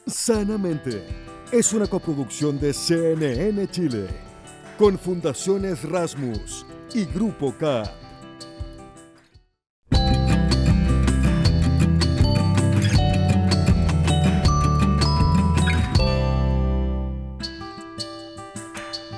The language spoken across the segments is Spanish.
Sanamente es una coproducción de CNN Chile con Fundaciones Rasmus y Grupo K.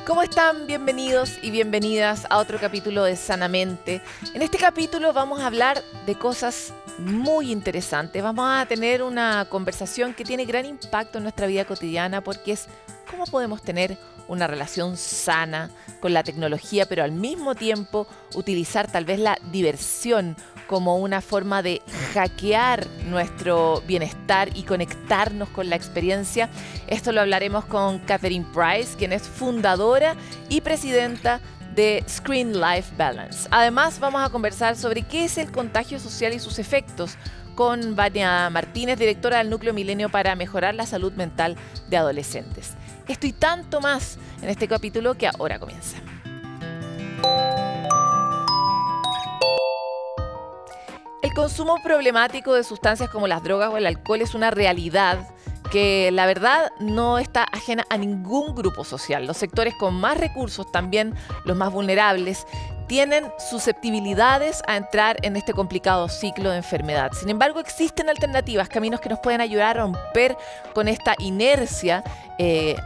¿Cómo están? Bienvenidos y bienvenidas a otro capítulo de Sanamente. En este capítulo vamos a hablar de cosas muy interesantes. Vamos a tener una conversación que tiene gran impacto en nuestra vida cotidiana porque es cómo podemos tener una relación sana con la tecnología, pero al mismo tiempo utilizar tal vez la diversión como una forma de hackear nuestro bienestar y conectarnos con la experiencia. Esto lo hablaremos con Catherine Price, quien es fundadora y presidenta de Screen Life Balance. Además, vamos a conversar sobre qué es el contagio social y sus efectos con Vania Martínez, directora del Núcleo Milenio para mejorar la salud mental de adolescentes. Esto y tanto más en este capítulo que ahora comienza. El consumo problemático de sustancias como las drogas o el alcohol es una realidad que la verdad no está ajena a ningún grupo social. Los sectores con más recursos, también los más vulnerables, tienen susceptibilidades a entrar en este complicado ciclo de enfermedad. Sin embargo, existen alternativas, caminos que nos pueden ayudar a romper con esta inercia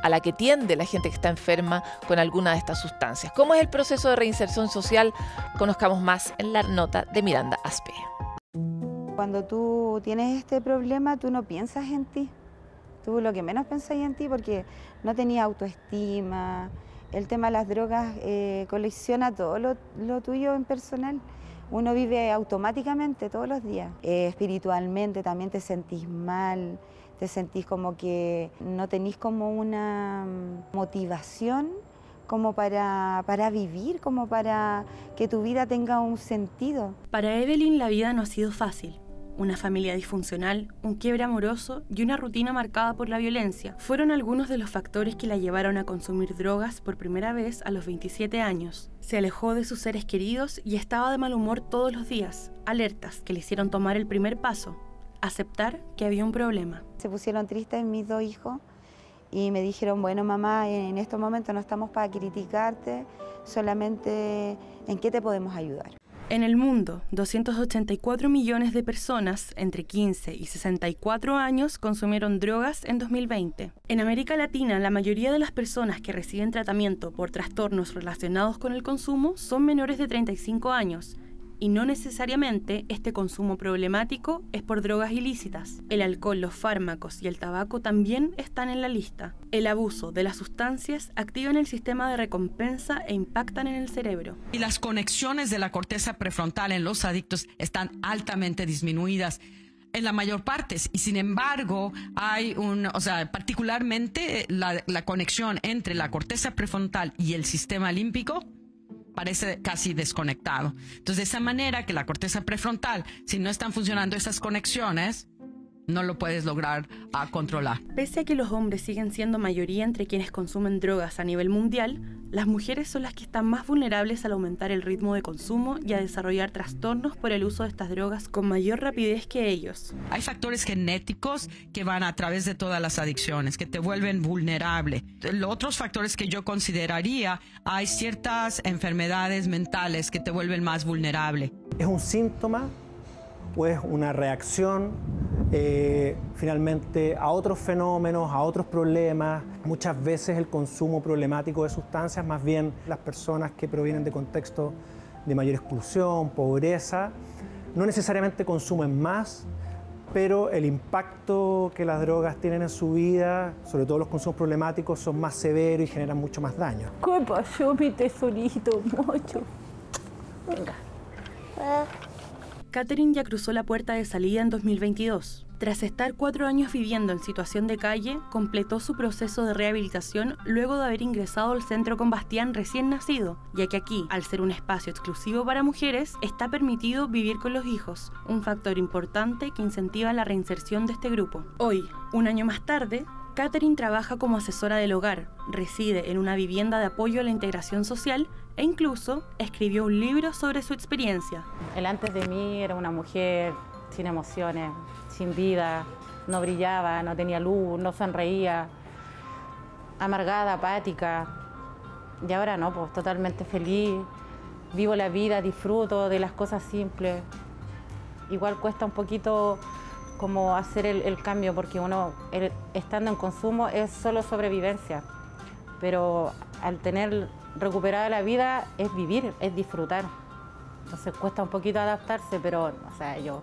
a la que tiende la gente que está enferma con alguna de estas sustancias. ¿Cómo es el proceso de reinserción social? Conozcamos más en la nota de Miranda Aspe. Cuando tú tienes este problema, tú no piensas en ti. Tú lo que menos pensás en ti porque no tenías autoestima. El tema de las drogas colisiona todo lo tuyo en personal. Uno vive automáticamente todos los días. Espiritualmente también te sentís mal, te sentís como que no tenés como una motivación como para vivir, como para que tu vida tenga un sentido. Para Evelyn la vida no ha sido fácil. Una familia disfuncional, un quiebre amoroso y una rutina marcada por la violencia fueron algunos de los factores que la llevaron a consumir drogas por primera vez a los 27 años. Se alejó de sus seres queridos y estaba de mal humor todos los días, alertas que le hicieron tomar el primer paso, aceptar que había un problema. Se pusieron tristes mis dos hijos y me dijeron, bueno mamá, en estos momentos no estamos para criticarte, solamente en qué te podemos ayudar. En el mundo, 284 millones de personas entre 15 y 64 años consumieron drogas en 2020. En América Latina, la mayoría de las personas que reciben tratamiento por trastornos relacionados con el consumo son menores de 35 años. Y no necesariamente este consumo problemático es por drogas ilícitas. El alcohol, los fármacos y el tabaco también están en la lista. El abuso de las sustancias activan el sistema de recompensa e impactan en el cerebro. Y las conexiones de la corteza prefrontal en los adictos están altamente disminuidas en la mayor parte. Y sin embargo, hay particularmente la conexión entre la corteza prefrontal y el sistema límbico parece casi desconectado. Entonces, de esa manera que la corteza prefrontal, si no están funcionando esas conexiones, no lo puedes lograr controlar. Pese a que los hombres siguen siendo mayoría entre quienes consumen drogas a nivel mundial, las mujeres son las que están más vulnerables al aumentar el ritmo de consumo y a desarrollar trastornos por el uso de estas drogas con mayor rapidez que ellos. Hay factores genéticos que van a través de todas las adicciones, que te vuelven vulnerable. Los otros factores que yo consideraría, hay ciertas enfermedades mentales que te vuelven más vulnerable. ¿Es un síntoma o es una reacción finalmente a otros fenómenos, a otros problemas? Muchas veces el consumo problemático de sustancias, más bien las personas que provienen de contextos de mayor exclusión, pobreza, no necesariamente consumen más, pero el impacto que las drogas tienen en su vida, sobre todo los consumos problemáticos, son más severos y generan mucho más daño. ¿Qué pasó, mi tesorito mocho? Venga. Catherine ya cruzó la puerta de salida en 2022. Tras estar 4 años viviendo en situación de calle, completó su proceso de rehabilitación luego de haber ingresado al centro con Bastián recién nacido, ya que aquí, al ser un espacio exclusivo para mujeres, está permitido vivir con los hijos, un factor importante que incentiva la reinserción de este grupo. Hoy, un año más tarde, Catherine trabaja como asesora del hogar, reside en una vivienda de apoyo a la integración social e incluso escribió un libro sobre su experiencia. El antes de mí era una mujer sin emociones, sin vida, no brillaba, no tenía luz, no sonreía, amargada, apática. Y ahora no, pues totalmente feliz, vivo la vida, disfruto de las cosas simples. Igual cuesta un poquito como hacer el cambio, porque uno estando en consumo es solo sobrevivencia, pero al tener recuperada la vida es vivir, es disfrutar. Entonces cuesta un poquito adaptarse, pero o sea, yo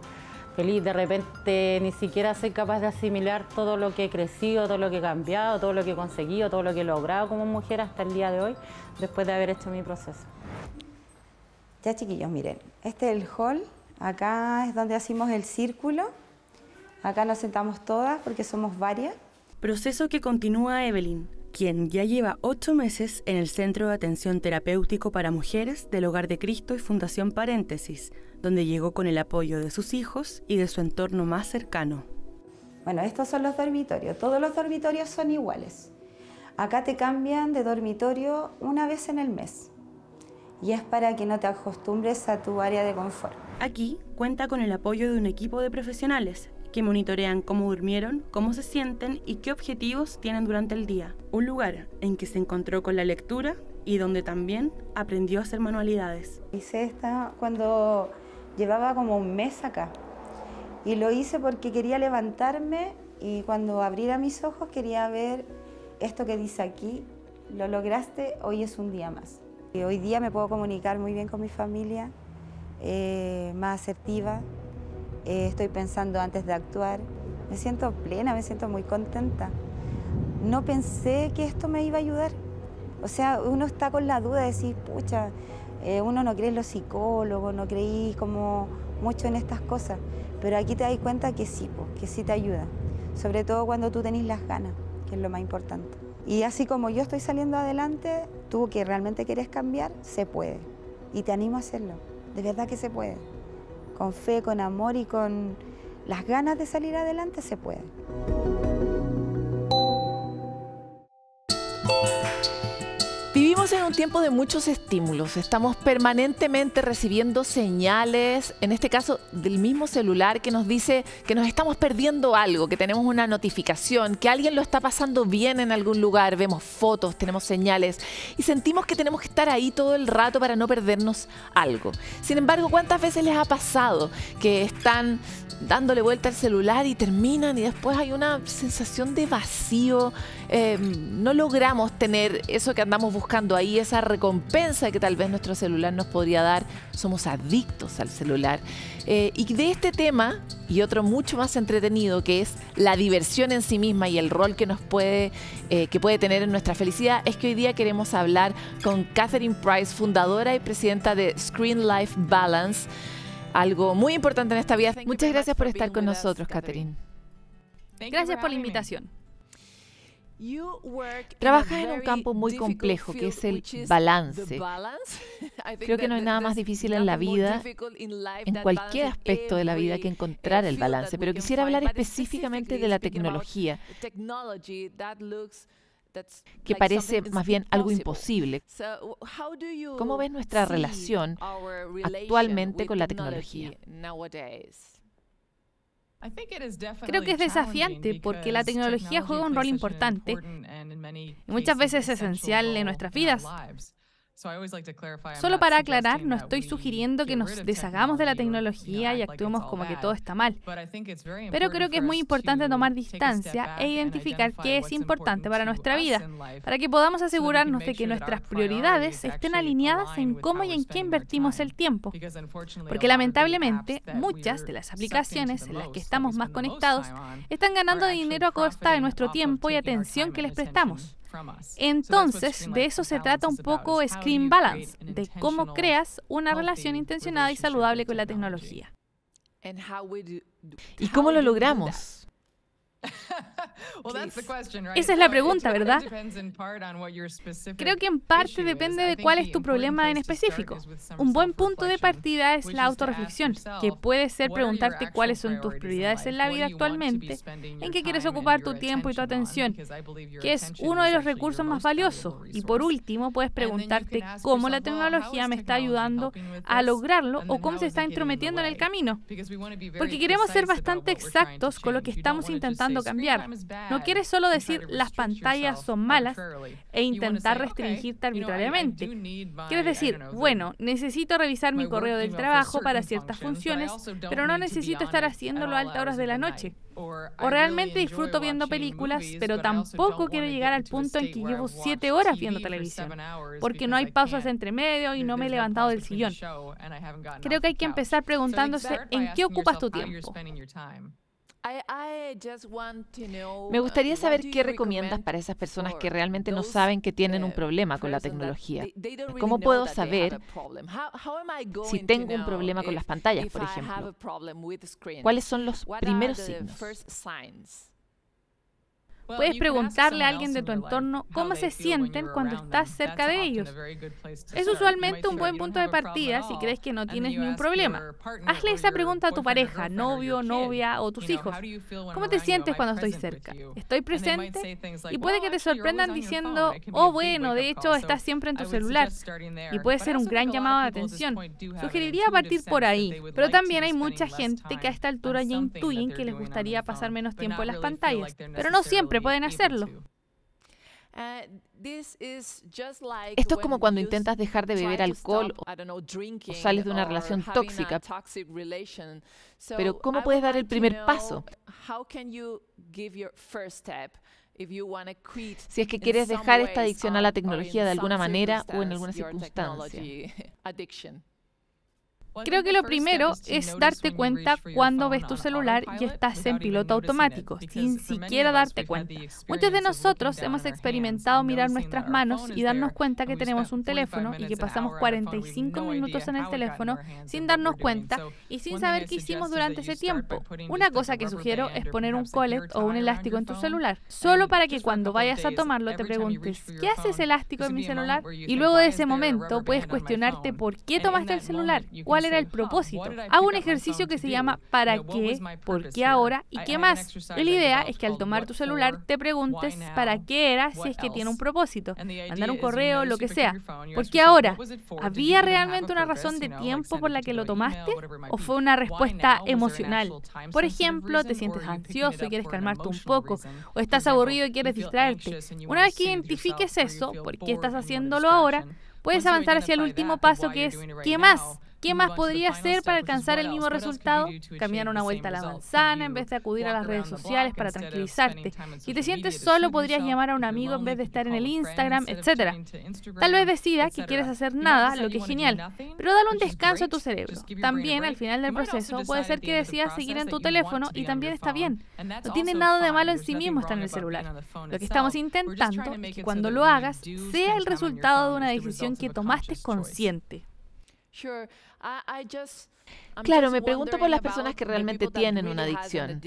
feliz, de repente ni siquiera soy capaz de asimilar todo lo que he crecido, todo lo que he cambiado, todo lo que he conseguido, todo lo que he logrado como mujer hasta el día de hoy, después de haber hecho mi proceso. Ya, chiquillos, miren, este es el hall, acá es donde hacemos el círculo, acá nos sentamos todas porque somos varias. Proceso que continúa Evelyn, quien ya lleva 8 meses en el Centro de Atención Terapéutico para Mujeres del Hogar de Cristo y Fundación Paréntesis, donde llegó con el apoyo de sus hijos y de su entorno más cercano. Bueno, estos son los dormitorios, todos los dormitorios son iguales. Acá te cambian de dormitorio una vez en el mes y es para que no te acostumbres a tu área de confort. Aquí cuenta con el apoyo de un equipo de profesionales que monitorean cómo durmieron, cómo se sienten y qué objetivos tienen durante el día. Un lugar en que se encontró con la lectura y donde también aprendió a hacer manualidades. Hice esta cuando llevaba como un mes acá y lo hice porque quería levantarme y cuando abriera mis ojos quería ver esto que dice aquí, lo lograste, hoy es un día más. Y hoy día me puedo comunicar muy bien con mi familia, más asertiva. Estoy pensando antes de actuar, me siento plena, me siento muy contenta. No pensé que esto me iba a ayudar. O sea, uno está con la duda de decir, pucha, uno no cree en los psicólogos, no creí como mucho en estas cosas, pero aquí te das cuenta que sí te ayuda, sobre todo cuando tú tenés las ganas, que es lo más importante. Y así como yo estoy saliendo adelante, tú que realmente quieres cambiar, se puede. Y te animo a hacerlo, de verdad que se puede. Con fe, con amor y con las ganas de salir adelante se puede. Vivimos en un tiempo de muchos estímulos, estamos permanentemente recibiendo señales, en este caso del mismo celular, que nos dice que nos estamos perdiendo algo, que tenemos una notificación, que alguien lo está pasando bien en algún lugar, vemos fotos, tenemos señales y sentimos que tenemos que estar ahí todo el rato para no perdernos algo. Sin embargo, ¿cuántas veces les ha pasado que están dándole vuelta al celular y terminan y después hay una sensación de vacío? No logramos tener eso que andamos buscando ahí, esa recompensa que tal vez nuestro celular nos podría dar. Somos adictos al celular. Y de este tema y otro mucho más entretenido, que es la diversión en sí misma y el rol que que puede tener en nuestra felicidad, es que hoy día queremos hablar con Catherine Price, fundadora y presidenta de Screen Life Balance. Algo muy importante en esta vida. Muchas gracias por estar con nosotros, Catherine. Gracias por la invitación. Trabajas en un campo muy complejo, que es el balance. Creo que no hay nada más difícil en la vida, en cualquier aspecto de la vida, que encontrar el balance. Pero quisiera hablar específicamente de la tecnología, que parece más bien algo imposible. ¿Cómo ves nuestra relación actualmente con la tecnología? Creo que es desafiante porque la tecnología juega un rol importante y muchas veces esencial en nuestras vidas. Solo para aclarar, no estoy sugiriendo que nos deshagamos de la tecnología y actuemos como que todo está mal. Pero creo que es muy importante tomar distancia e identificar qué es importante para nuestra vida, para que podamos asegurarnos de que nuestras prioridades estén alineadas en cómo y en qué invertimos el tiempo. Porque lamentablemente, muchas de las aplicaciones en las que estamos más conectados están ganando dinero a costa de nuestro tiempo y atención que les prestamos. Entonces, de eso se trata un poco Screen Balance, de cómo creas una relación intencionada y saludable con la tecnología. ¿Y cómo lo logramos? Esa es la pregunta, ¿verdad? Creo que en parte depende de cuál es tu problema en específico. Un buen punto de partida es la autorreflexión, que puede ser preguntarte cuáles son tus prioridades en la vida actualmente, en qué quieres ocupar tu tiempo y tu atención, que es uno de los recursos más valiosos. Y por último, puedes preguntarte cómo la tecnología me está ayudando a lograrlo o cómo se está intrometiendo en el camino. Porque queremos ser bastante exactos con lo que estamos intentando cambiar. No quieres solo decir las pantallas son malas e intentar restringirte arbitrariamente. Quieres decir, bueno, necesito revisar mi correo del trabajo para ciertas funciones, pero no necesito estar haciéndolo a altas horas de la noche. O realmente disfruto viendo películas, pero tampoco quiero llegar al punto en que llevo 7 horas viendo televisión, porque no hay pausas entre medio y no me he levantado del sillón. Creo que hay que empezar preguntándose en qué ocupas tu tiempo. Me gustaría saber qué recomiendas para esas personas que realmente no saben que tienen un problema con la tecnología. ¿Cómo puedo saber si tengo un problema con las pantallas, por ejemplo? ¿Cuáles son los primeros signos? Puedes preguntarle a alguien de tu entorno cómo se sienten cuando estás cerca de ellos. Es usualmente un buen punto de partida si crees que no tienes ni un problema. Hazle esa pregunta a tu pareja, novio, novia o tus hijos. ¿Cómo te sientes cuando estoy cerca? ¿Estoy presente? Y puede que te sorprendan diciendo, oh bueno, de hecho estás siempre en tu celular. Y puede ser un gran llamado de atención. Sugeriría partir por ahí, pero también hay mucha gente que a esta altura ya intuyen que les gustaría pasar menos tiempo en las pantallas, pero no siempre pueden hacerlo. Esto es como cuando intentas dejar de beber alcohol o sales de una relación tóxica. Pero ¿cómo puedes dar el primer paso? Si es que quieres dejar esta adicción a la tecnología de alguna manera o en alguna circunstancia. Creo que lo primero es darte cuenta cuando ves tu celular y estás en piloto automático, sin siquiera darte cuenta. Muchos de nosotros hemos experimentado mirar nuestras manos y darnos cuenta que tenemos un teléfono y que pasamos 45 minutos en el teléfono sin darnos cuenta y sin saber qué hicimos durante ese tiempo. Una cosa que sugiero es poner un collet o un elástico en tu celular, solo para que cuando vayas a tomarlo te preguntes, ¿qué hace ese elástico en mi celular? Y luego de ese momento puedes cuestionarte por qué tomaste el celular, cuál era el propósito. Hago un ejercicio que se llama ¿para qué?, ¿por qué ahora? ¿Y qué más? Y la idea es que al tomar tu celular te preguntes ¿para qué era? Si es que tiene un propósito. Mandar un correo, lo que sea. ¿Por qué ahora? ¿Había realmente una razón de tiempo por la que lo tomaste? ¿O fue una respuesta emocional? Por ejemplo, te sientes ansioso y quieres calmarte un poco. O estás aburrido y quieres distraerte. Una vez que identifiques eso, ¿por qué estás haciéndolo ahora?, puedes avanzar hacia el último paso, que es ¿qué más? ¿Qué más podría hacer para alcanzar el mismo resultado? Caminar una vuelta a la manzana en vez de acudir a las redes sociales para tranquilizarte. Si te sientes solo, podrías llamar a un amigo en vez de estar en el Instagram, etc. Tal vez decidas que quieres hacer nada, lo que es genial, pero dale un descanso a tu cerebro. También, al final del proceso, puede ser que decidas seguir en tu teléfono y también está bien. No tiene nada de malo en sí mismo estar en el celular. Lo que estamos intentando es que cuando lo hagas, sea el resultado de una decisión que tomaste consciente. Claro, me pregunto por las personas que realmente tienen una adicción.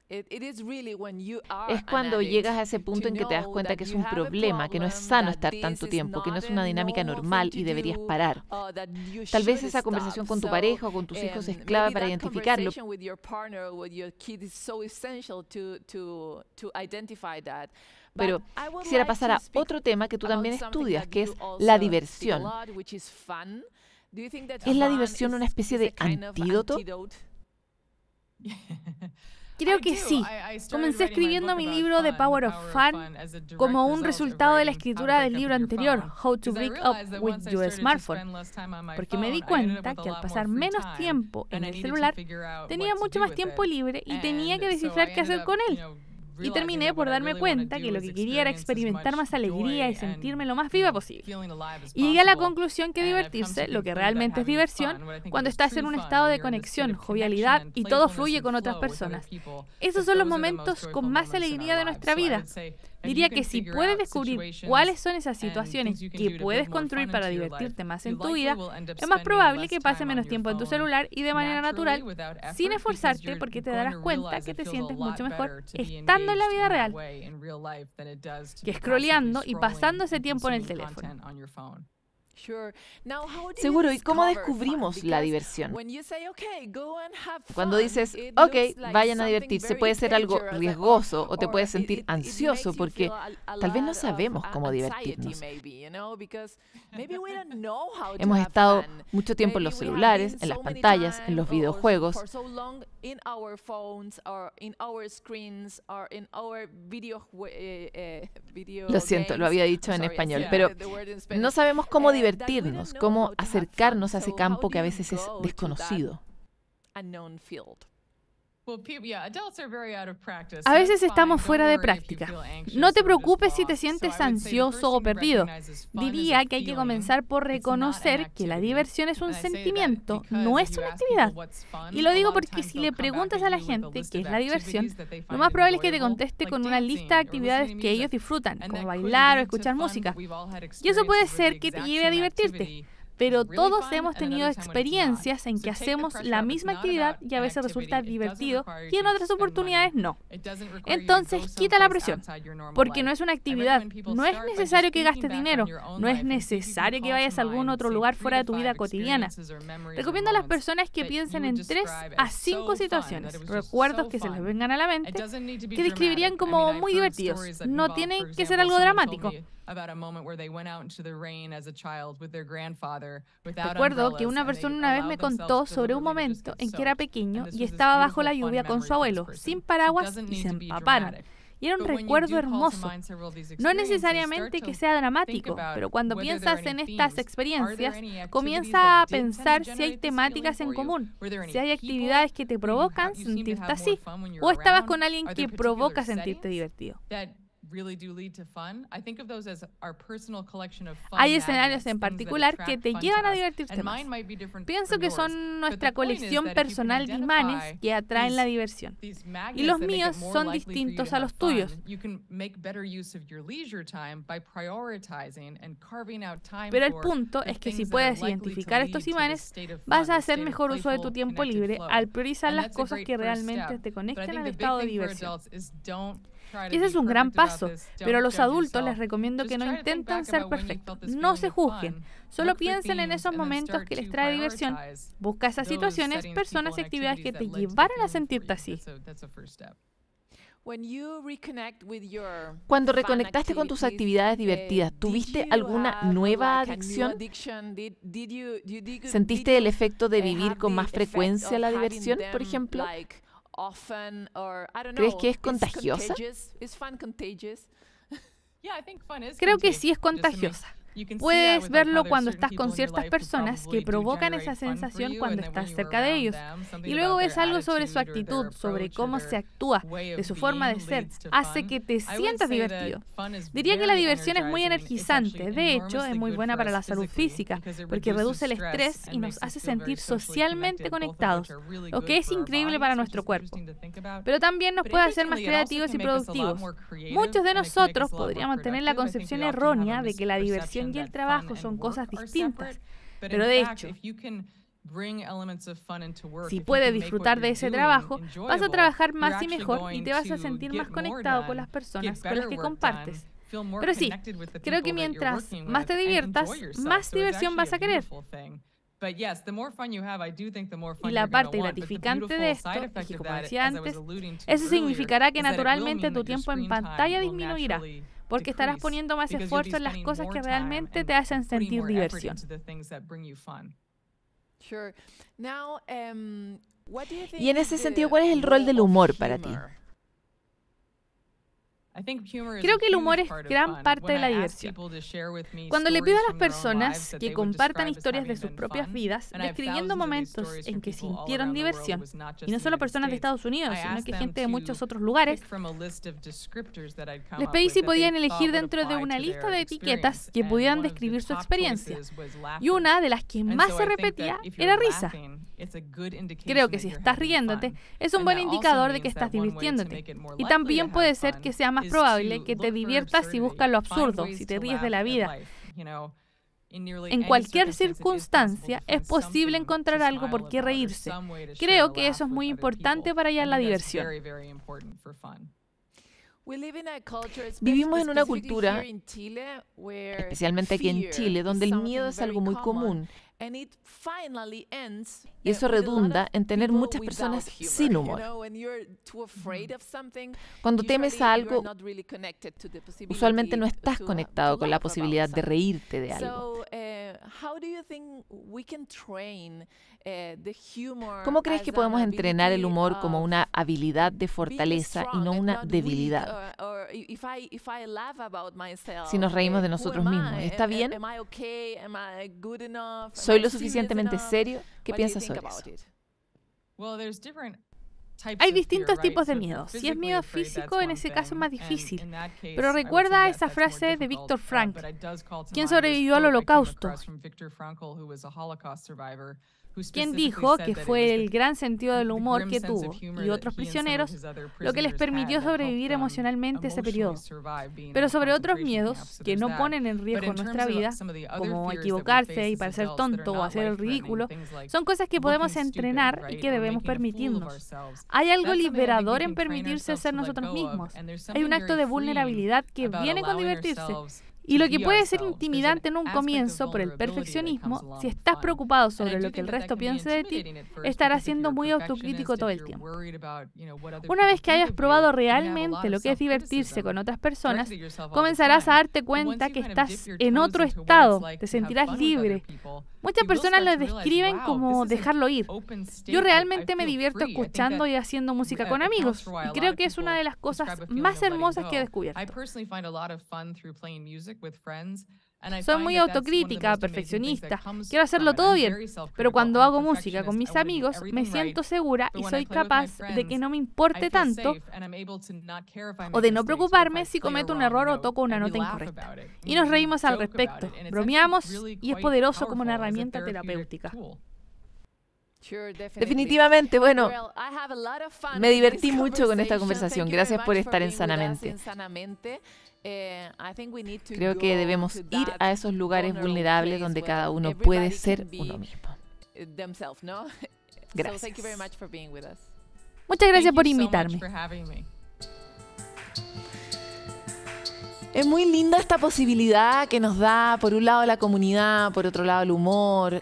Es cuando llegas a ese punto en que te das cuenta que es un problema, que no es sano estar tanto tiempo, que no es una dinámica normal y deberías parar. Tal vez esa conversación con tu pareja o con tus hijos es clave para identificarlo. Pero quisiera pasar a otro tema que tú también estudias, que es la diversión. ¿Es la diversión una especie de antídoto? Creo que sí. Comencé escribiendo mi libro The Power of Fun como un resultado de la escritura del libro anterior, How to Break Up with Your Smartphone, porque me di cuenta que al pasar menos tiempo en el celular, tenía mucho más tiempo libre y tenía que descifrar qué hacer con él. Y terminé por darme cuenta que lo que quería era experimentar más alegría y sentirme lo más viva posible. Y llegué a la conclusión que divertirse, lo que realmente es diversión, cuando estás en un estado de conexión, jovialidad y todo fluye con otras personas. Esos son los momentos con más alegría de nuestra vida. Diría que si puedes descubrir cuáles son esas situaciones que puedes construir para divertirte más en tu vida, es más probable que pases menos tiempo en tu celular y de manera natural, sin esforzarte, porque te darás cuenta que te sientes mucho mejor estando en la vida real que scrolleando y pasando ese tiempo en el teléfono. Seguro, ¿y cómo descubrimos la diversión? Cuando dices, ok, vayan a divertirse, puede ser algo riesgoso o te puedes sentir ansioso porque tal vez no sabemos cómo divertirnos. Hemos estado mucho tiempo en los celulares, en las pantallas, en los videojuegos. Lo siento, lo había dicho en español, pero no sabemos cómo divertirnos, cómo acercarnos a ese campo que a veces es desconocido. A veces estamos fuera de práctica. No te preocupes si te sientes ansioso o perdido. Diría que hay que comenzar por reconocer que la diversión es un sentimiento, no es una actividad. Y lo digo porque si le preguntas a la gente qué es la diversión, lo más probable es que te conteste con una lista de actividades que ellos disfrutan, como bailar o escuchar música. Y eso puede ser que te lleve a divertirte. Pero todos hemos tenido experiencias en que hacemos la misma actividad y a veces resulta divertido y en otras oportunidades no. Entonces, quita la presión, porque no es una actividad, no es necesario que gastes dinero, no es necesario que vayas a algún otro lugar fuera de tu vida cotidiana. Recomiendo a las personas que piensen en 3 a 5 situaciones, recuerdos que se les vengan a la mente, que describirían como muy divertidos. No tienen que ser algo dramático. Recuerdo que una persona una vez me contó sobre un momento en que era pequeño y estaba bajo la lluvia con su abuelo, sin paraguas, y se empaparon. Y era un recuerdo hermoso. No necesariamente que sea dramático, pero cuando piensas en estas experiencias, comienza a pensar si hay temáticas en común, si hay actividades que te provocan sentirte así, o estabas con alguien que provoca sentirte divertido. Hay escenarios en particular que te llevan a divertirte más. Pienso que son nuestra colección personal de imanes que atraen la diversión. Y los míos son distintos a los tuyos. Pero el punto es que si puedes identificar estos imanes, vas a hacer mejor uso de tu tiempo libre al priorizar las cosas que realmente te conecten al estado de diversión. Y ese es un gran paso, pero a los adultos les recomiendo que no intenten ser perfectos. No se juzguen, solo piensen en esos momentos que les trae diversión. Busca esas situaciones, personas y actividades que te llevaron a sentirte así. Cuando reconectaste con tus actividades divertidas, ¿tuviste alguna nueva adicción? ¿Sentiste el efecto de vivir con más frecuencia la diversión, por ejemplo? ¿Crees que es contagiosa? Creo que sí es contagiosa. Puedes verlo cuando estás con ciertas personas que provocan esa sensación cuando estás cerca de ellos. Y luego ves algo sobre su actitud, sobre cómo se actúa, de su forma de ser. Hace que te sientas divertido. Diría que la diversión es muy energizante. De hecho, es muy buena para la salud física, porque reduce el estrés y nos hace sentir socialmente conectados, lo que es increíble para nuestro cuerpo. Pero también nos puede hacer más creativos y productivos. Muchos de nosotros podríamos tener la concepción errónea de que la diversión y el trabajo son cosas distintas, pero de hecho, si puedes disfrutar de ese trabajo, vas a trabajar más y mejor y te vas a sentir más conectado con las personas con las que compartes. Pero sí, creo que mientras más te diviertas, más diversión vas a querer. Y la parte gratificante de esto es que, como decía antes, eso significará que naturalmente tu tiempo en pantalla disminuirá, porque estarás poniendo más esfuerzo en las cosas que realmente te hacen sentir diversión. Y en ese sentido, ¿cuál es el rol del humor para ti? Creo que el humor es gran parte de la diversión. Cuando le pido a las personas que compartan historias de sus propias vidas, describiendo momentos en que sintieron diversión, y no solo personas de Estados Unidos, sino que gente de muchos otros lugares, les pedí si podían elegir dentro de una lista de etiquetas que pudieran describir su experiencia. Y una de las que más se repetía era risa. Creo que si estás riéndote, es un buen indicador de que estás divirtiéndote. Y también puede ser que sea más probable que te diviertas si buscas lo absurdo, si te ríes de la vida. En cualquier circunstancia es posible encontrar algo por qué reírse. Creo que eso es muy importante para hallar la diversión. Vivimos en una cultura, especialmente aquí en Chile, donde el miedo es algo muy común. Y eso redunda en tener muchas personas sin humor. Cuando temes a algo, usualmente no estás conectado con la posibilidad de reírte de algo. ¿Cómo crees que podemos entrenar el humor como una habilidad de fortaleza y no una debilidad? Si nos reímos de nosotros mismos, ¿está bien? ¿Soy lo suficientemente serio? ¿Qué piensas sobre eso? Hay distintos tipos de miedo. Si es miedo físico, en ese caso es más difícil. Pero recuerda esa frase de Viktor Frankl, quien sobrevivió al Holocausto, quien dijo que fue el gran sentido del humor que tuvo y otros prisioneros lo que les permitió sobrevivir emocionalmente ese periodo. Pero sobre otros miedos que no ponen en riesgo nuestra vida, como equivocarse y parecer tonto o hacer el ridículo, son cosas que podemos entrenar y que debemos permitirnos. Hay algo liberador en permitirse ser nosotros mismos. Hay un acto de vulnerabilidad que viene con divertirse. Y lo que puede ser intimidante en un comienzo por el perfeccionismo, si estás preocupado sobre lo que el resto piense de ti, estarás siendo muy autocrítico todo el tiempo. Una vez que hayas probado realmente lo que es divertirse con otras personas, comenzarás a darte cuenta que estás en otro estado, te sentirás libre. Muchas personas lo describen como dejarlo ir. Yo realmente me divierto escuchando y haciendo música con amigos, y creo que es una de las cosas más hermosas que he descubierto. Soy muy autocrítica, perfeccionista, quiero hacerlo todo bien, pero cuando hago música con mis amigos me siento segura y soy capaz de que no me importe tanto o de no preocuparme si cometo un error o toco una nota incorrecta. Y nos reímos al respecto, bromeamos y es poderoso como una herramienta terapéutica. Definitivamente, bueno, me divertí mucho con esta conversación. Gracias por estar en Sanamente. Creo que debemos ir a esos lugares vulnerables donde cada uno puede ser uno mismo. Gracias. Muchas gracias por invitarme. Es muy linda esta posibilidad que nos da, por un lado, la comunidad, por otro lado, el humor,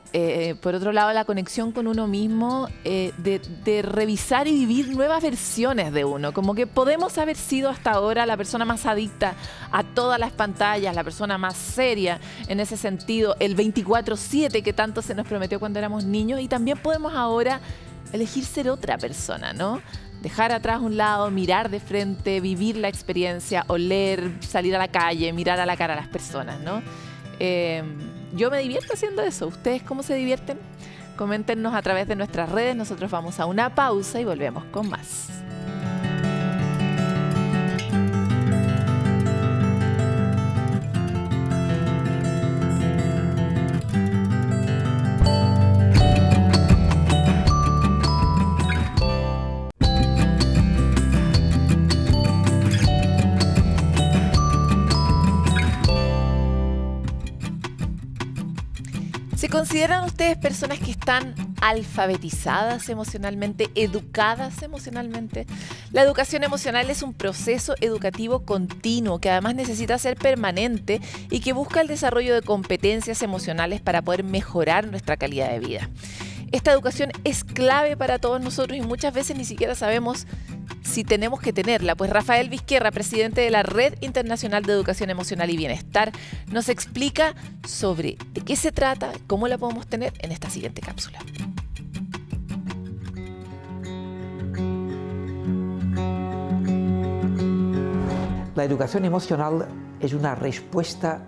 por otro lado, la conexión con uno mismo, de revisar y vivir nuevas versiones de uno. Como que podemos haber sido hasta ahora la persona más adicta a todas las pantallas, la persona más seria en ese sentido, el 24/7 que tanto se nos prometió cuando éramos niños, y también podemos ahora elegir ser otra persona, ¿no? Dejar atrás un lado, mirar de frente, vivir la experiencia, oler, salir a la calle, mirar a la cara a las personas, ¿no? Yo me divierto haciendo eso. ¿Ustedes cómo se divierten? Coméntenos a través de nuestras redes. Nosotros vamos a una pausa y volvemos con más. ¿Se consideran ustedes personas que están alfabetizadas emocionalmente, educadas emocionalmente? La educación emocional es un proceso educativo continuo que además necesita ser permanente y que busca el desarrollo de competencias emocionales para poder mejorar nuestra calidad de vida. Esta educación es clave para todos nosotros y muchas veces ni siquiera sabemos si tenemos que tenerla. Pues Rafael Vizquerra, presidente de la Red Internacional de Educación Emocional y Bienestar, nos explica sobre de qué se trata, cómo la podemos tener en esta siguiente cápsula. La educación emocional es una respuesta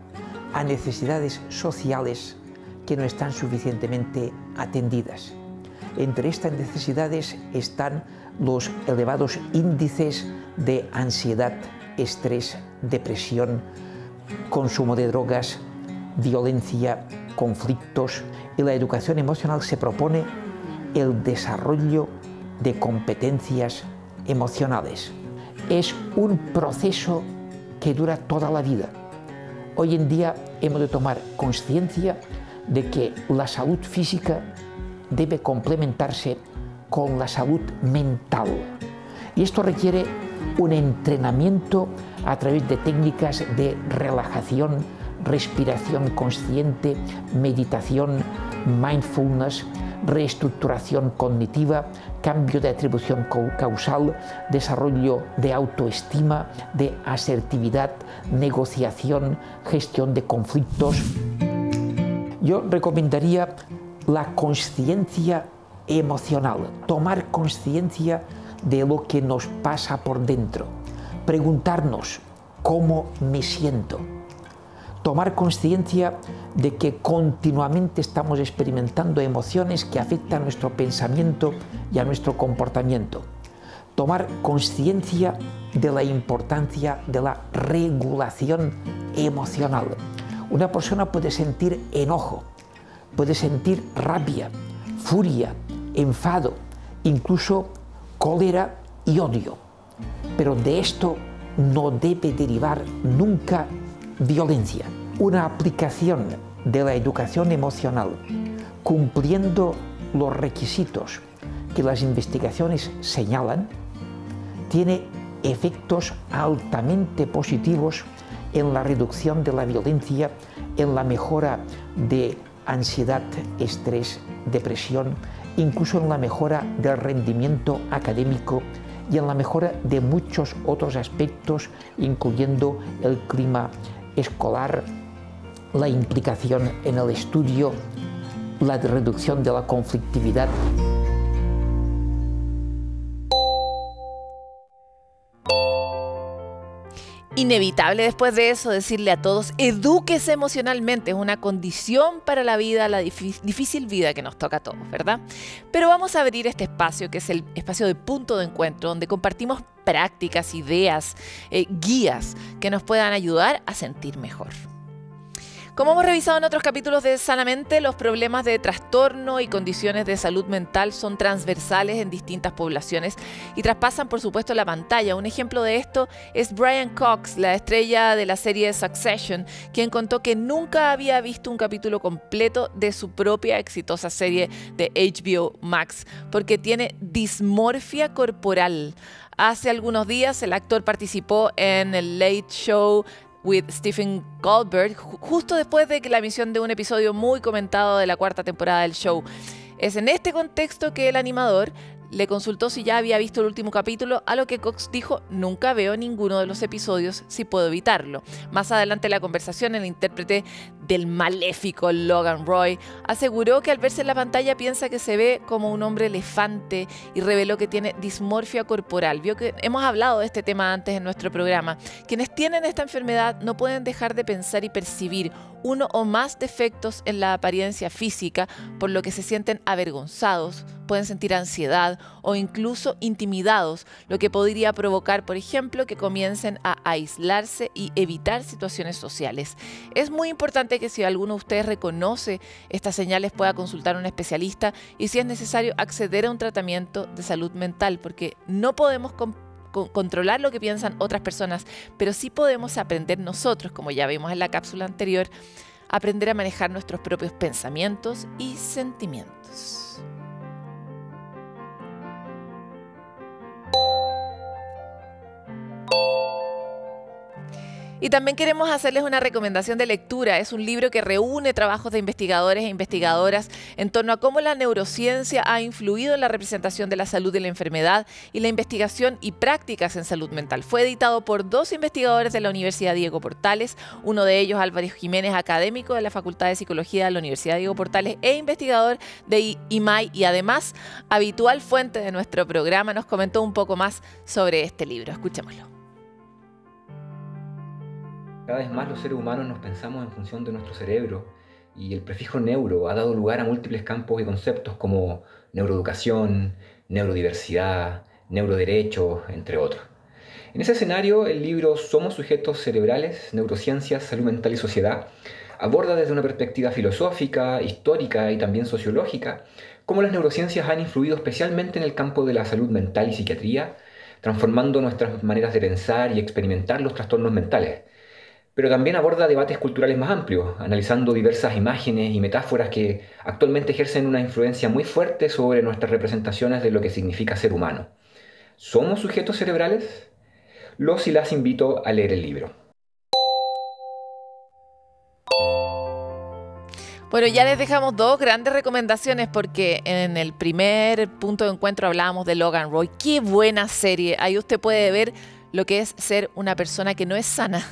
a necesidades sociales que no están suficientemente atendidas. Entre estas necesidades están los elevados índices de ansiedad, estrés, depresión, consumo de drogas, violencia, conflictos, y la educación emocional se propone el desarrollo de competencias emocionales. es un proceso que dura toda la vida. Hoy en día hemos de tomar conciencia de que la salud física debe complementarse con la salud mental. Y esto requiere un entrenamiento a través de técnicas de relajación, respiración consciente, meditación, mindfulness, reestructuración cognitiva, cambio de atribución causal, desarrollo de autoestima, de asertividad, negociación, gestión de conflictos. Yo recomendaría la consciencia emocional, tomar conciencia de lo que nos pasa por dentro, preguntarnos cómo me siento, tomar conciencia de que continuamente estamos experimentando emociones que afectan a nuestro pensamiento y a nuestro comportamiento, tomar conciencia de la importancia de la regulación emocional. Una persona puede sentir enojo, puede sentir rabia, furia, enfado, incluso cólera y odio, pero de esto no debe derivar nunca violencia. Una aplicación de la educación emocional cumpliendo los requisitos que las investigaciones señalan tiene efectos altamente positivos en la reducción de la violencia, en la mejora de ansiedad, estrés, depresión, incluso en la mejora del rendimiento académico y en la mejora de muchos otros aspectos, incluyendo el clima escolar, la implicación en el estudio, la reducción de la conflictividad. Inevitable después de eso decirle a todos, edúquese emocionalmente, es una condición para la vida, la difícil vida que nos toca a todos, ¿verdad? Pero vamos a abrir este espacio, que es el espacio de punto de encuentro, donde compartimos prácticas, ideas, guías que nos puedan ayudar a sentir mejor. Como hemos revisado en otros capítulos de Sanamente, los problemas de trastorno y condiciones de salud mental son transversales en distintas poblaciones y traspasan, por supuesto, la pantalla. Un ejemplo de esto es Brian Cox, la estrella de la serie Succession, quien contó que nunca había visto un capítulo completo de su propia exitosa serie de HBO Max, porque tiene dismorfia corporal. Hace algunos días el actor participó en el Late Show with Stephen Colbert, justo después de la emisión de un episodio muy comentado de la 4ª temporada del show. Es en este contexto que el animador le consultó si ya había visto el último capítulo, a lo que Cox dijo: nunca veo ninguno de los episodios si puedo evitarlo. Más adelante en la conversación, el intérprete del maléfico Logan Roy aseguró que al verse en la pantalla piensa que se ve como un hombre elefante y reveló que tiene dismorfia corporal. Vio que hemos hablado de este tema antes en nuestro programa. Quienes tienen esta enfermedad no pueden dejar de pensar y percibir uno o más defectos en la apariencia física, por lo que se sienten avergonzados, pueden sentir ansiedad o incluso intimidados, lo que podría provocar, por ejemplo, que comiencen a aislarse y evitar situaciones sociales. Es muy importante que si alguno de ustedes reconoce estas señales pueda consultar a un especialista y, si es necesario, acceder a un tratamiento de salud mental, porque no podemos controlar lo que piensan otras personas, pero sí podemos aprender nosotros, como ya vimos en la cápsula anterior, aprender a manejar nuestros propios pensamientos y sentimientos. Y también queremos hacerles una recomendación de lectura. Es un libro que reúne trabajos de investigadores e investigadoras en torno a cómo la neurociencia ha influido en la representación de la salud y la enfermedad y la investigación y prácticas en salud mental. Fue editado por 2 investigadores de la Universidad Diego Portales, uno de ellos Álvaro Jiménez, académico de la Facultad de Psicología de la Universidad Diego Portales e investigador de IMAI, y además habitual fuente de nuestro programa. Nos comentó un poco más sobre este libro. Escuchémoslo. Cada vez más los seres humanos nos pensamos en función de nuestro cerebro, y el prefijo neuro ha dado lugar a múltiples campos y conceptos como neuroeducación, neurodiversidad, neuroderechos, entre otros. En ese escenario, el libro Somos sujetos cerebrales, neurociencias, salud mental y sociedad aborda desde una perspectiva filosófica, histórica y también sociológica cómo las neurociencias han influido especialmente en el campo de la salud mental y psiquiatría, transformando nuestras maneras de pensar y experimentar los trastornos mentales. Pero también aborda debates culturales más amplios, analizando diversas imágenes y metáforas que actualmente ejercen una influencia muy fuerte sobre nuestras representaciones de lo que significa ser humano. ¿Somos sujetos cerebrales? Los y las invito a leer el libro. Bueno, ya les dejamos dos grandes recomendaciones porque en el primer punto de encuentro hablábamos de Logan Roy. ¡Qué buena serie! Ahí usted puede ver lo que es ser una persona que no es sana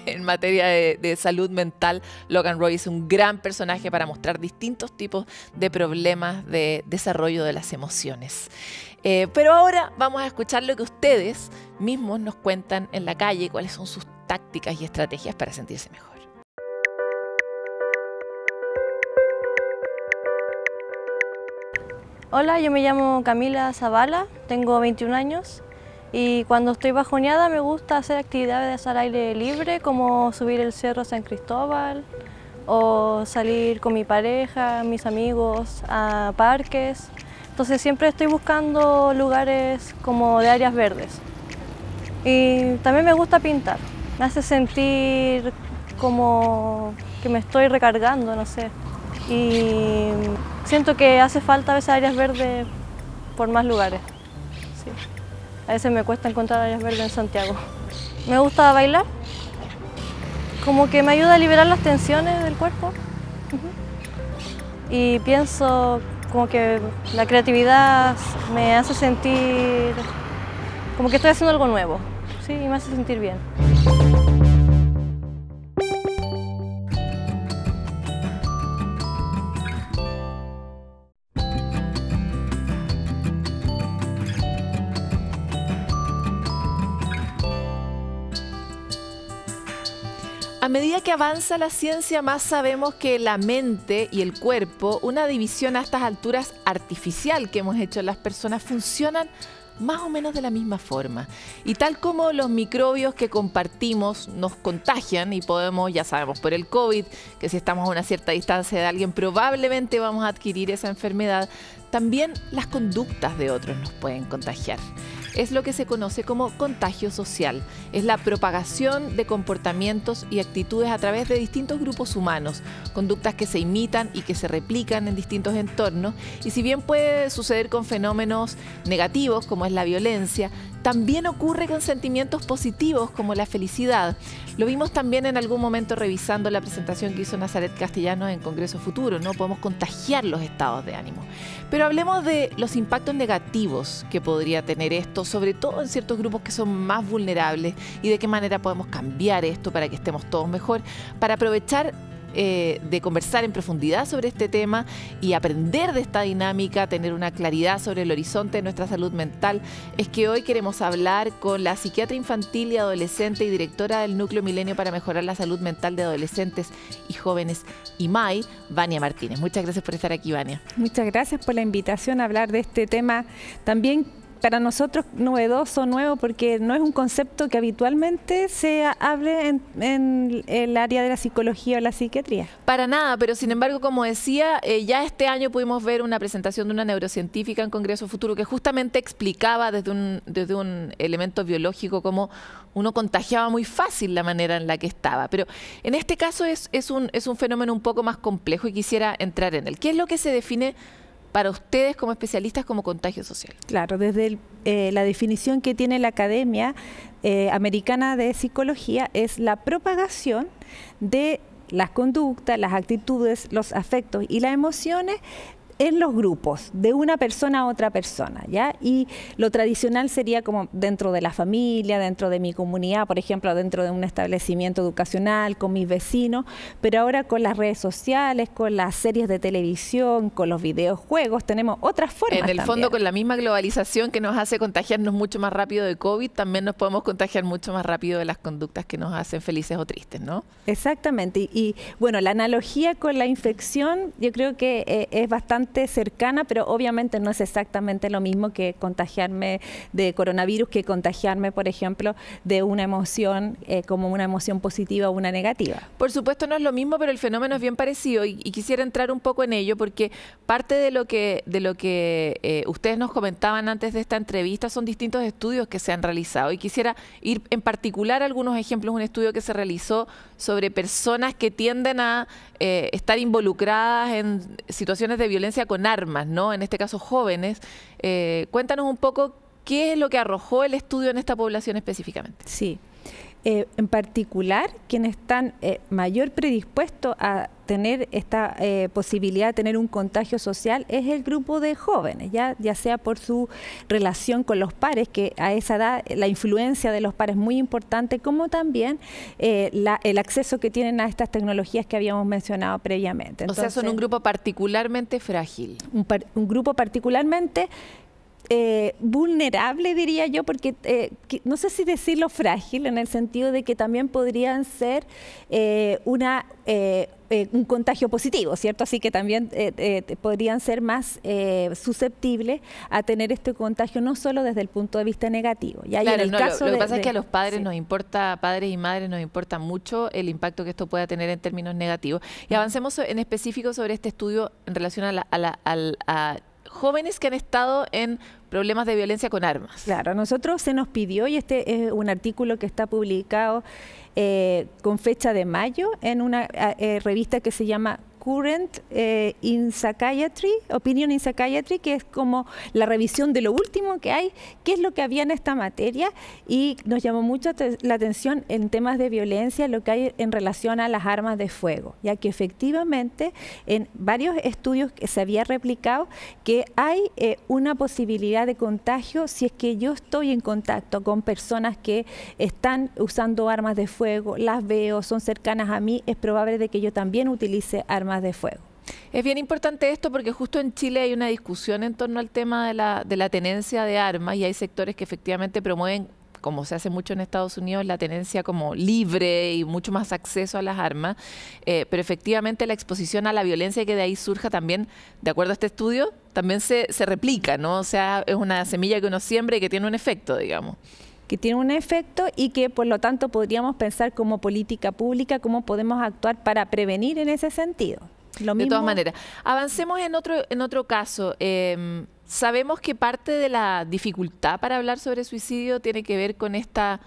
en materia de salud mental. Logan Roy es un gran personaje para mostrar distintos tipos de problemas de desarrollo de las emociones. Pero ahora vamos a escuchar lo que ustedes mismos nos cuentan en la calle, cuáles son sus tácticas y estrategias para sentirse mejor. Hola, yo me llamo Camila Zavala, tengo 21 años y cuando estoy bajoneada me gusta hacer actividades al aire libre como subir el Cerro San Cristóbal o salir con mi pareja, mis amigos a parques. Entonces siempre estoy buscando lugares como de áreas verdes. Y también me gusta pintar, me hace sentir como que me estoy recargando, no sé. Y siento que hace falta a veces áreas verdes por más lugares. Sí. A veces me cuesta encontrar áreas verdes en Santiago. Me gusta bailar, como que me ayuda a liberar las tensiones del cuerpo. Y pienso como que la creatividad me hace sentir como que estoy haciendo algo nuevo, ¿sí? Y me hace sentir bien. A medida que avanza la ciencia, más sabemos que la mente y el cuerpo, una división a estas alturas artificial que hemos hecho en las personas, funcionan más o menos de la misma forma. Y tal como los microbios que compartimos nos contagian y podemos, ya sabemos, por el COVID, que si estamos a una cierta distancia de alguien probablemente vamos a adquirir esa enfermedad, también las conductas de otros nos pueden contagiar. Es lo que se conoce como contagio social. Es la propagación de comportamientos y actitudes a través de distintos grupos humanos, conductas que se imitan y que se replican en distintos entornos. Y si bien puede suceder con fenómenos negativos, como es la violencia, también ocurre con sentimientos positivos, como la felicidad. Lo vimos también en algún momento revisando la presentación que hizo Nazaret Castellanos en Congreso Futuro, ¿no? Podemos contagiar los estados de ánimo. Pero hablemos de los impactos negativos que podría tener esto, sobre todo en ciertos grupos que son más vulnerables, y de qué manera podemos cambiar esto para que estemos todos mejor, para aprovechar de conversar en profundidad sobre este tema y aprender de esta dinámica, tener una claridad sobre el horizonte de nuestra salud mental. Es que hoy queremos hablar con la psiquiatra infantil y adolescente y directora del Núcleo Milenio para Mejorar la Salud Mental de Adolescentes y Jóvenes, IMAI, Vania Martínez. Muchas gracias por estar aquí, Vania. Muchas gracias por la invitación a hablar de este tema también para nosotros novedoso, nuevo, porque no es un concepto que habitualmente se hable en el área de la psicología o la psiquiatría. Para nada, pero sin embargo, como decía, ya este año pudimos ver una presentación de una neurocientífica en Congreso Futuro que justamente explicaba desde un elemento biológico cómo uno contagiaba muy fácil la manera en la que estaba. Pero en este caso es un fenómeno un poco más complejo y quisiera entrar en él. ¿Qué es lo que se define para ustedes como especialistas como contagio social? Claro, desde la definición que tiene la Academia Americana de Psicología es la propagación de las conductas, las actitudes, los afectos y las emociones en los grupos, de una persona a otra persona, ¿ya? Y lo tradicional sería como dentro de la familia, dentro de mi comunidad, por ejemplo, dentro de un establecimiento educacional, con mis vecinos, pero ahora con las redes sociales, con las series de televisión, con los videojuegos, tenemos otras formas. En el fondo, con la misma globalización que nos hace contagiarnos mucho más rápido de COVID, también nos podemos contagiar mucho más rápido de las conductas que nos hacen felices o tristes, ¿no? Exactamente. Y bueno, la analogía con la infección yo creo que es bastante bastante cercana, pero obviamente no es exactamente lo mismo que contagiarme de coronavirus que contagiarme, por ejemplo, de una emoción como una emoción positiva o una negativa. Por supuesto no es lo mismo, pero el fenómeno es bien parecido y quisiera entrar un poco en ello porque parte de lo que ustedes nos comentaban antes de esta entrevista son distintos estudios que se han realizado y quisiera ir en particular a algunos ejemplos. Un estudio que se realizó sobre personas que tienden a estar involucradas en situaciones de violencia con armas, ¿no? En este caso jóvenes. Cuéntanos un poco qué es lo que arrojó el estudio en esta población específicamente. Sí. En particular, quienes están mayor predispuestos a tener esta posibilidad de tener un contagio social es el grupo de jóvenes, ya sea por su relación con los pares, que a esa edad la influencia de los pares es muy importante, como también el acceso que tienen a estas tecnologías que habíamos mencionado previamente. Entonces, o sea, son un grupo particularmente frágil. Un grupo particularmente vulnerable, diría yo, porque no sé si decirlo frágil, en el sentido de que también podrían ser un contagio positivo, ¿cierto? Así que también podrían ser más susceptibles a tener este contagio, no solo desde el punto de vista negativo. Ya claro, en el caso lo que pasa es que a los padres sí. nos importa, padres y madres nos importa mucho el impacto que esto pueda tener en términos negativos. Y avancemos en específico sobre este estudio en relación a jóvenes que han estado en problemas de violencia con armas. Claro, a nosotros se nos pidió, y este es un artículo que está publicado con fecha de mayo en una revista que se llama Current in Psychiatry, Opinion in Psychiatry, que es como la revisión de lo último que hay, qué es lo que había en esta materia, y nos llamó mucho la atención en temas de violencia lo que hay en relación a las armas de fuego, ya que efectivamente en varios estudios que se había replicado que hay una posibilidad de contagio si es que yo estoy en contacto con personas que están usando armas de fuego, las veo, son cercanas a mí, es probable de que yo también utilice armas de fuego. Es bien importante esto porque justo en Chile hay una discusión en torno al tema de la tenencia de armas y hay sectores que efectivamente promueven, como se hace mucho en Estados Unidos, la tenencia como libre y mucho más acceso a las armas, pero efectivamente la exposición a la violencia que de ahí surja también, de acuerdo a este estudio, también se replica, ¿no? O sea, es una semilla que uno siembra y que tiene un efecto, digamos. Que tiene un efecto y que por lo tanto podríamos pensar como política pública cómo podemos actuar para prevenir en ese sentido. Lo mismo. De todas maneras, avancemos en otro caso. Sabemos que parte de la dificultad para hablar sobre suicidio tiene que ver con esta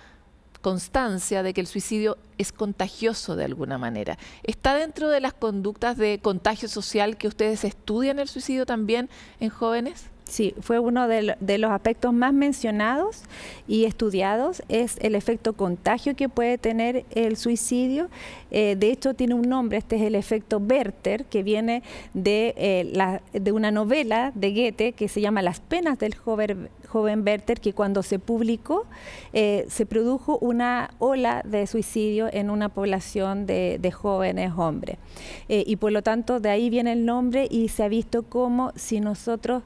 constancia de que el suicidio es contagioso de alguna manera. ¿Está dentro de las conductas de contagio social que ustedes estudian el suicidio también en jóvenes? Sí, fue uno de los aspectos más mencionados y estudiados, es el efecto contagio que puede tener el suicidio. De hecho, tiene un nombre, este es el efecto Werther, que viene de una novela de Goethe que se llama Las penas del joven Werther, que cuando se publicó se produjo una ola de suicidio en una población de jóvenes hombres. Y por lo tanto, de ahí viene el nombre y se ha visto como si nosotros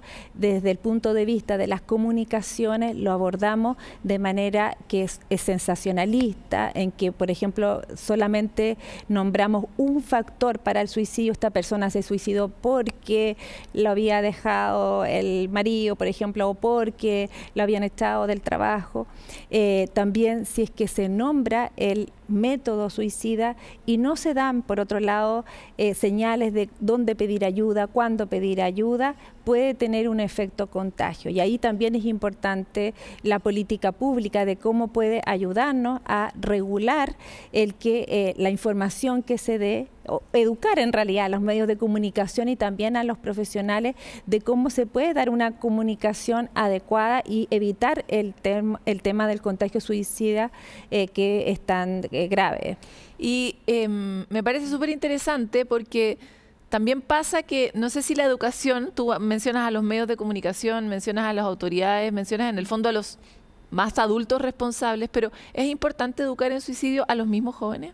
desde el punto de vista de las comunicaciones lo abordamos de manera que es sensacionalista, en que, por ejemplo, solamente nombramos un factor para el suicidio. Esta persona se suicidó porque lo había dejado el marido, por ejemplo, o porque lo habían echado del trabajo. También si es que se nombra el método suicida y no se dan, por otro lado, señales de dónde pedir ayuda, cuándo pedir ayuda, puede tener un efecto contagio. Y ahí también es importante la política pública de cómo puede ayudarnos a regular el que la información que se dé, o educar en realidad a los medios de comunicación y también a los profesionales de cómo se puede dar una comunicación adecuada y evitar el tema del contagio suicida que es tan grave. Y me parece súper interesante porque también pasa que, no sé si la educación, tú mencionas a los medios de comunicación, mencionas a las autoridades, mencionas en el fondo a los más adultos responsables, pero ¿es importante educar en suicidio a los mismos jóvenes?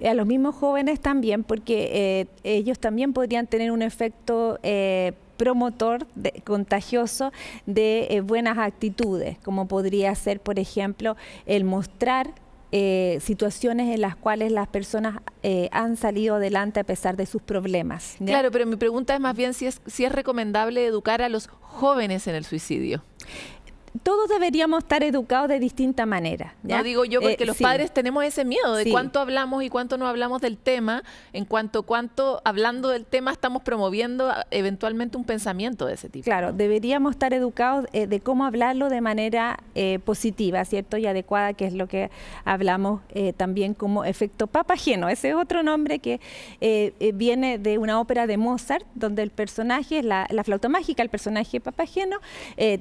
A los mismos jóvenes también, porque ellos también podrían tener un efecto promotor contagioso de buenas actitudes, como podría ser, por ejemplo, el mostrar situaciones en las cuales las personas han salido adelante a pesar de sus problemas, ¿ya? Claro, pero mi pregunta es más bien si es recomendable educar a los jóvenes en el suicidio. Todos deberíamos estar educados de distinta manera, ¿ya? No digo yo porque los sí. padres tenemos ese miedo de Sí. cuánto hablamos y cuánto no hablamos del tema, en cuanto hablando del tema estamos promoviendo eventualmente un pensamiento de ese tipo. Claro, deberíamos estar educados de cómo hablarlo de manera positiva, ¿cierto? Y adecuada, que es lo que hablamos también como efecto Papageno. Ese es otro nombre que viene de una ópera de Mozart, donde el personaje, la flauta mágica, el personaje Papageno,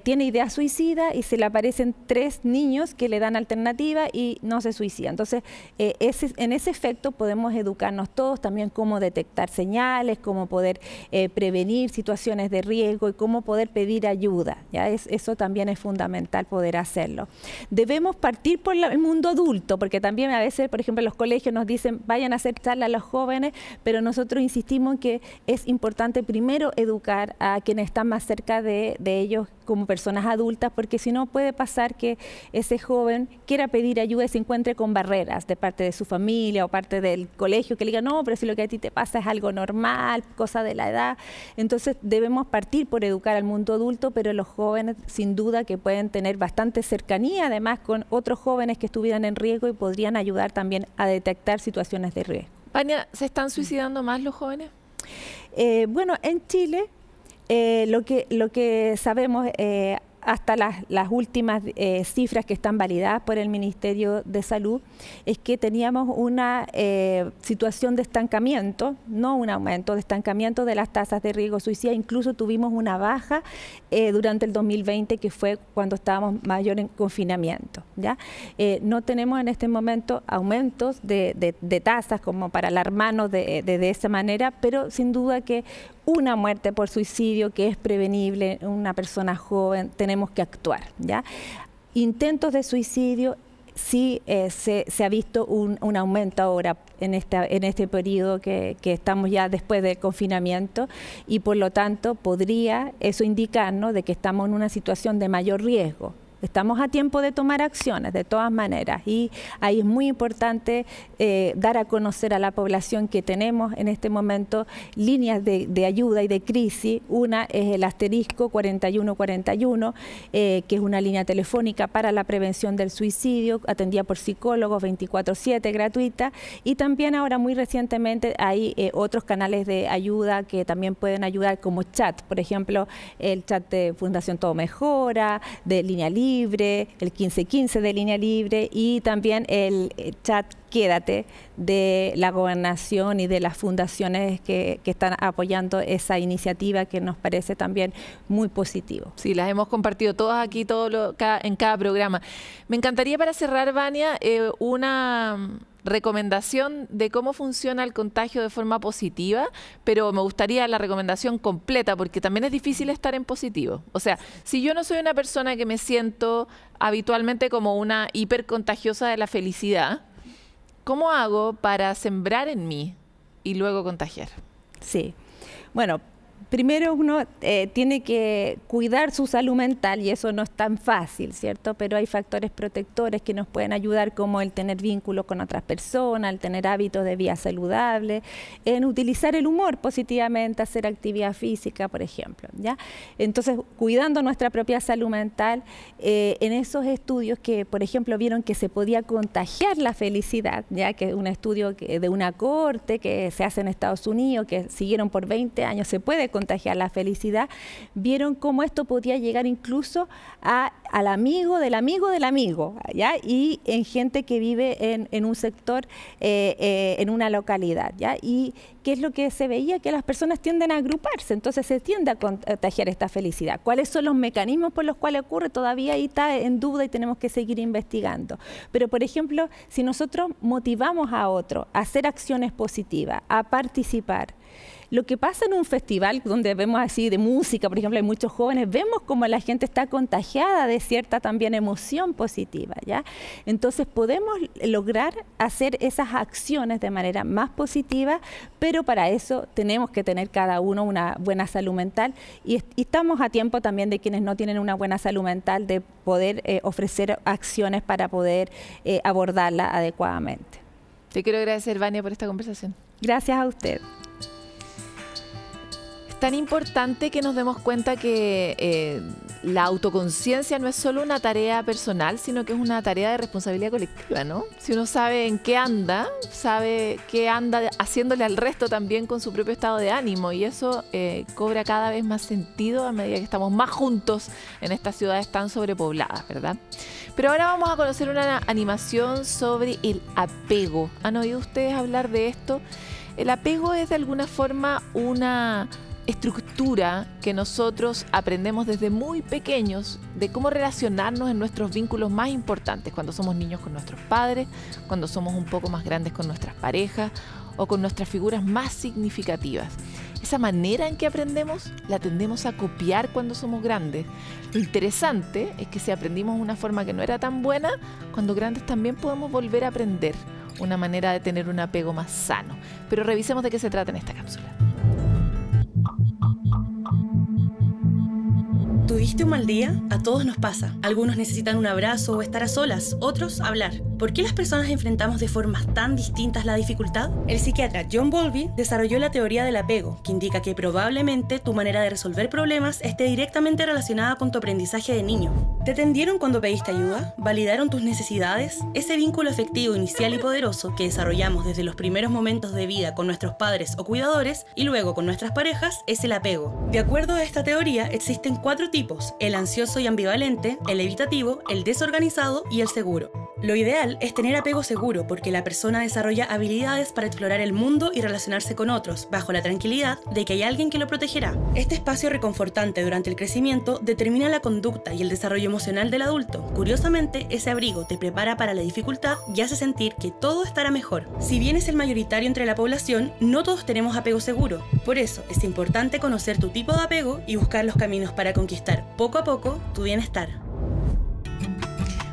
tiene ideas suicidas y se le aparecen 3 niños que le dan alternativa y no se suicida. Entonces, en ese efecto podemos educarnos todos también cómo detectar señales, cómo poder prevenir situaciones de riesgo y cómo poder pedir ayuda, ¿ya? Eso también es fundamental poder hacerlo. Debemos partir por el mundo adulto, porque también a veces, por ejemplo, en los colegios nos dicen vayan a hacer charlas a los jóvenes, pero nosotros insistimos en que es importante primero educar a quienes están más cerca de ellos como personas adultas, porque si no puede pasar que ese joven quiera pedir ayuda y se encuentre con barreras de parte de su familia o parte del colegio que le diga no, pero si lo que a ti te pasa es algo normal, cosa de la edad. Entonces debemos partir por educar al mundo adulto, pero los jóvenes sin duda que pueden tener bastante cercanía además con otros jóvenes que estuvieran en riesgo y podrían ayudar también a detectar situaciones de riesgo. Vania, ¿se están suicidando más los jóvenes? Bueno, en Chile lo que sabemos hasta las últimas cifras que están validadas por el Ministerio de Salud es que teníamos una situación de estancamiento, no un aumento, de estancamiento de las tasas de riesgo suicida. Incluso tuvimos una baja durante el 2020, que fue cuando estábamos mayor en confinamiento, ¿ya? No tenemos en este momento aumentos de tasas como para alarmarnos de esa manera, pero sin duda que una muerte por suicidio que es prevenible en una persona joven, tenemos que actuar, ¿ya? Intentos de suicidio, sí se ha visto un aumento ahora en este periodo que estamos ya después del confinamiento, y por lo tanto podría eso indicarnos de que estamos en una situación de mayor riesgo. Estamos a tiempo de tomar acciones de todas maneras, y ahí es muy importante dar a conocer a la población que tenemos en este momento líneas de ayuda y de crisis. Una es el asterisco 4141, que es una línea telefónica para la prevención del suicidio, atendida por psicólogos 24/7, gratuita, y también ahora muy recientemente hay otros canales de ayuda que también pueden ayudar, como chat, por ejemplo, el chat de Fundación Todo Mejora, de Línea Libre, el 1515 de Línea Libre, y también el chat Quédate de la Gobernación y de las fundaciones que están apoyando esa iniciativa, que nos parece también muy positivo. Sí, las hemos compartido todas aquí, en cada programa. Me encantaría, para cerrar, Vania, una recomendación de cómo funciona el contagio de forma positiva, pero me gustaría la recomendación completa, porque también es difícil estar en positivo. O sea, si yo no soy una persona que me siento habitualmente como una hipercontagiosa de la felicidad, ¿cómo hago para sembrar en mí y luego contagiar? Sí, bueno, primero uno tiene que cuidar su salud mental, y eso no es tan fácil, ¿cierto? Pero hay factores protectores que nos pueden ayudar, como el tener vínculos con otras personas, el tener hábitos de vida saludable, en utilizar el humor positivamente, hacer actividad física, por ejemplo, ¿ya? Entonces, cuidando nuestra propia salud mental, en esos estudios que, por ejemplo, vieron que se podía contagiar la felicidad, ya que un estudio de una corte que se hace en Estados Unidos, que siguieron por 20 años, se puede contagiar la felicidad, vieron cómo esto podía llegar incluso al amigo del amigo del amigo, ¿ya? Y en gente que vive en un sector, en una localidad, ¿ya? Y ¿qué es lo que se veía? Que las personas tienden a agruparse, entonces se tiende a contagiar esta felicidad. ¿Cuáles son los mecanismos por los cuales ocurre? Todavía ahí está en duda y tenemos que seguir investigando. Pero, por ejemplo, si nosotros motivamos a otro a hacer acciones positivas, a participar, Lo que pasa en un festival donde vemos así de música, por ejemplo, hay muchos jóvenes, vemos como la gente está contagiada de cierta también emoción positiva, ¿ya? Entonces podemos lograr hacer esas acciones de manera más positiva, pero para eso tenemos que tener cada uno una buena salud mental y estamos a tiempo también de quienes no tienen una buena salud mental de poder ofrecer acciones para poder abordarla adecuadamente. Te quiero agradecer, Vania, por esta conversación. Gracias a usted. Tan importante que nos demos cuenta que la autoconciencia no es solo una tarea personal, sino que es una tarea de responsabilidad colectiva, ¿no? Si uno sabe en qué anda, sabe qué anda haciéndole al resto también con su propio estado de ánimo, y eso cobra cada vez más sentido a medida que estamos más juntos en estas ciudades tan sobrepobladas, ¿verdad? Pero ahora vamos a conocer una animación sobre el apego. ¿Han oído ustedes hablar de esto? El apego es de alguna forma una estructura que nosotros aprendemos desde muy pequeños de cómo relacionarnos en nuestros vínculos más importantes, cuando somos niños con nuestros padres, cuando somos un poco más grandes con nuestras parejas o con nuestras figuras más significativas. Esa manera en que aprendemos la tendemos a copiar cuando somos grandes. Lo interesante es que si aprendimos una forma que no era tan buena, cuando grandes también podemos volver a aprender una manera de tener un apego más sano. Pero revisemos de qué se trata en esta cápsula. ¿Tuviste un mal día? A todos nos pasa. Algunos necesitan un abrazo o estar a solas, otros hablar. ¿Por qué las personas enfrentamos de formas tan distintas la dificultad? El psiquiatra John Bowlby desarrolló la teoría del apego, que indica que probablemente tu manera de resolver problemas esté directamente relacionada con tu aprendizaje de niño. ¿Te atendieron cuando pediste ayuda? ¿Validaron tus necesidades? Ese vínculo afectivo inicial y poderoso que desarrollamos desde los primeros momentos de vida con nuestros padres o cuidadores y luego con nuestras parejas es el apego. De acuerdo a esta teoría, existen 4 tipos: el ansioso y ambivalente, el evitativo, el desorganizado y el seguro. Lo ideal es tener apego seguro porque la persona desarrolla habilidades para explorar el mundo y relacionarse con otros, bajo la tranquilidad de que hay alguien que lo protegerá. Este espacio reconfortante durante el crecimiento determina la conducta y el desarrollo emocional del adulto. Curiosamente, ese abrigo te prepara para la dificultad y hace sentir que todo estará mejor. Si bien es el mayoritario entre la población, no todos tenemos apego seguro. Por eso, es importante conocer tu tipo de apego y buscar los caminos para conquistar poco a poco tu bienestar.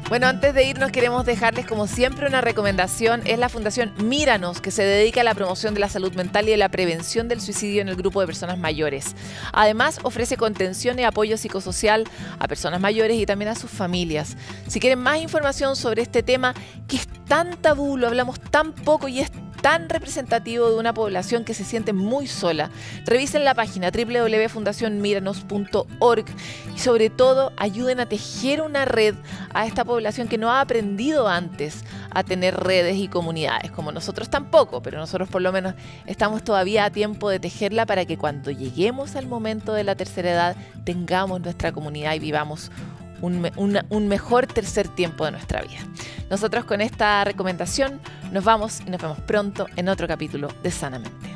Bueno, antes de irnos queremos dejarles como siempre una recomendación. Es la Fundación Míranos, que se dedica a la promoción de la salud mental y a la prevención del suicidio en el grupo de personas mayores. Además, ofrece contención y apoyo psicosocial a personas mayores y también a sus familias. Si quieren más información sobre este tema, que es tan tabú, lo hablamos tan poco y es tan representativo de una población que se siente muy sola, revisen la página www.fundacionmiranos.org y sobre todo ayuden a tejer una red a esta población que no ha aprendido antes a tener redes y comunidades, como nosotros tampoco, pero nosotros por lo menos estamos todavía a tiempo de tejerla para que cuando lleguemos al momento de la tercera edad tengamos nuestra comunidad y vivamos un mejor tercer tiempo de nuestra vida. Nosotros con esta recomendación nos vamos y nos vemos pronto en otro capítulo de Sanamente.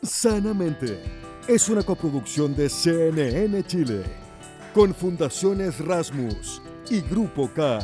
Sanamente es una coproducción de CNN Chile con Fundaciones Rasmus y Grupo K.